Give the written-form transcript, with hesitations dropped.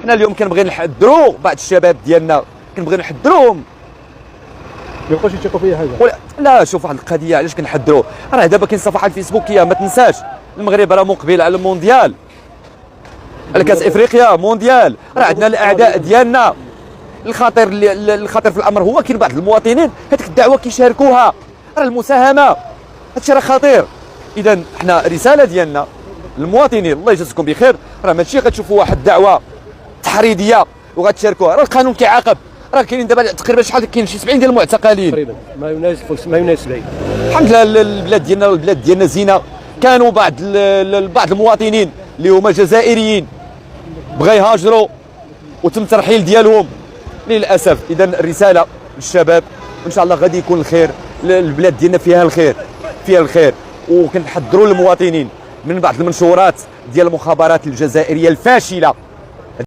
حنا اليوم كنبغي نحذروا بعض الشباب ديالنا، كنبغي نحذروهم ما يبقاوش يثقوا فيا حاجه. لا شوف واحد القضيه علاش كنحذروا، راه دابا كاين صفحه الفيسبوكيه ما تنساش المغرب راه مقبل على المونديال، على كاس افريقيا مونديال، راه عندنا الاعداء ديالنا. الخطير في الامر هو كاين بعض المواطنين هذيك الدعوه كيشاركوها، راه المساهمه هادشي راه خطير. اذا حنا رساله ديالنا للمواطنين الله يجازيكم بخير، راه ماشي غتشوفوا واحد الدعوه تحريضيه وغتشاركوها، راه القانون كيعاقب، راه كاينين دابا تقريبا شحال كاين شي 70 ديال المعتقلين تقريبا ما يناسب 70. الحمد لله البلاد ديالنا زينه. كانوا بعض المواطنين اللي هما جزائريين بغا يهاجروا وتم ترحيل ديالهم للاسف. اذا الرساله للشباب ان شاء الله غادي يكون الخير، البلاد ديالنا فيها الخير وكنحذروا المواطنين من بعض المنشورات ديال المخابرات الجزائريه الفاشله